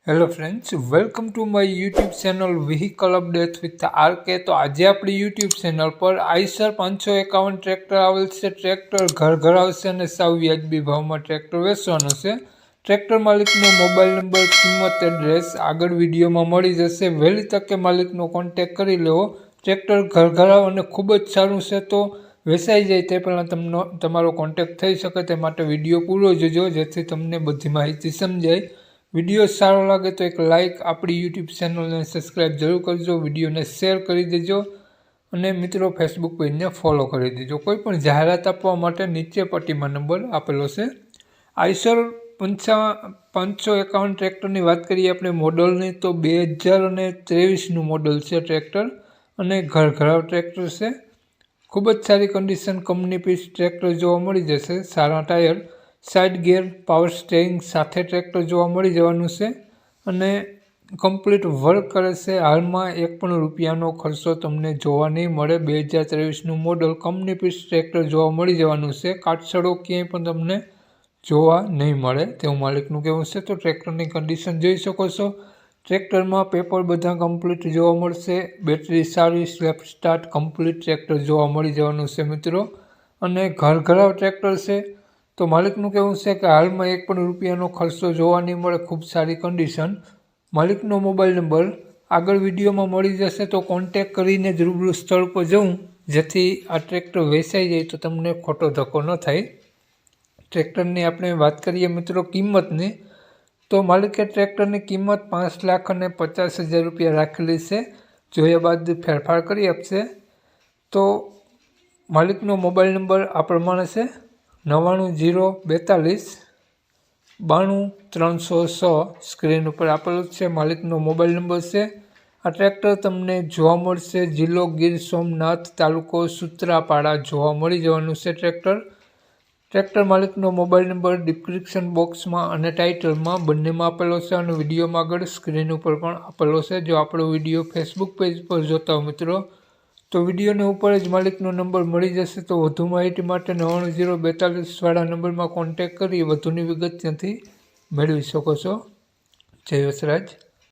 Hello friends, welcome to my YouTube channel vehicle update with RK. તો આજે આપણી YouTube channel પર Eicher 551 tractor આવેલ છે। ટ્રેક્ટર ઘર આવશે અને સાવ વ્યાજબી ભાવમાં ટ્રેક્ટર વેચવાનું છે। ટ્રેક્ટર માલિકનો મોબાઈલ નંબર, કિંમત, એડ્રેસ આગળ વિડીયોમાં મળી જશે। વહેલી તકે માલિકનો કોન્ટેક કરી લેવો। ટ્રેક્ટર ઘર અને ખૂબ જ સારું છે, તો વેચાઈ જાય તે પહેલાં તમારો કોન્ટેક થઈ શકે તે માટે વિડીયો પૂરો જોજો, જેથી તમને બધી માહિતી સમજાય। વિડીયો સારો લાગે તો એક લાઇક, આપણી યુટ્યુબ ચેનલને સબસ્ક્રાઈબ જરૂર કરજો, વિડીયોને શેર કરી દેજો અને મિત્રો ફેસબુક પેજને ફોલો કરી દેજો। કોઈ પણ જાહેરાત આપવા માટે નીચે પટ્ટીમાં નંબર આપેલો છે। આઈસર 551 ટ્રેક્ટરની વાત કરીએ આપણે મોડલની, તો 2023નું મોડલ છે ટ્રેક્ટર અને ઘરાવ ટ્રેક્ટર છે। ખૂબ જ સારી કન્ડિશન, કંપની પીસ ટ્રેક્ટર જોવા મળી જશે। સારા tyre, side gear, power steering સાથે ટ્રેક્ટર જોવા મળી જવાનું છે અને કમ્પ્લીટ વર્ક કરે છે। હાલમાં એક પણ રૂપિયાનો ખર્ચો તમને જોવા નહીં મળે। 2023નું મોડલ કંપની પીસ ટ્રેક્ટર જોવા મળી જવાનું છે। કાટછડો ક્યાંય પણ તમને જોવા નહીં મળે તેવું માલિકનું કહેવું છે। તો ટ્રેક્ટરની કન્ડિશન જોઈ શકો છો। ટ્રેક્ટરમાં પેપર બધા કમ્પ્લીટ જોવા મળશે। બેટરી સારી, સ્લેપ સ્ટાર્ટ કમ્પ્લીટ ટ્રેક્ટર જોવા મળી જવાનું છે મિત્રો, અને ઘરાવ ટ્રેક્ટર છે। તો માલિકનું કહેવું છે કે હાલમાં એક પણ રૂપિયાનો ખર્ચો જોવા નહીં મળે, ખૂબ સારી કન્ડિશન। માલિકનો મોબાઈલ નંબર આગળ વિડીયોમાં મળી જશે, તો કોન્ટેક કરીને જ રૂબરૂ સ્થળ પર જવું, જેથી આ ટ્રેક્ટર વેચાઈ જાય તો તમને ખોટો ધક્કો ન થાય। ટ્રેક્ટરની આપણે વાત કરીએ મિત્રો કિંમતની, તો માલિકે ટ્રેક્ટરની કિંમત 5,50,000 રૂપિયા રાખેલી છે। જોયા બાદ ફેરફાર કરી આપશે। તો માલિકનો મોબાઈલ નંબર આ પ્રમાણે છે: 99 042 92 306 સ્ક્રીન ઉપર આપેલો છે, માલિકનો મોબાઈલ નંબર છે। આ ટ્રેક્ટર તમને જોવા મળશે જિલ્લો ગીર સોમનાથ, તાલુકો સૂત્રાપાડા જોવા મળી જવાનું છે ટ્રેક્ટર માલિકનો મોબાઈલ નંબર ડિસ્ક્રિપ્શન બોક્સમાં અને ટાઇટલમાં બંનેમાં આપેલો છે અને વિડીયોમાં આગળ સ્ક્રીન ઉપર પણ આપેલો છે। જો આપણો વિડીયો ફેસબુક પેજ પર જોતા હો મિત્રો, તો વિડીયોને ઉપર જ માલિકનો નંબર મળી જશે। તો વધુ માહિતી માટે 99 042 વાળા નંબરમાં કોન્ટેક કરી વધુની વિગત ત્યાંથી મેળવી શકો છો। જય વસરાજ।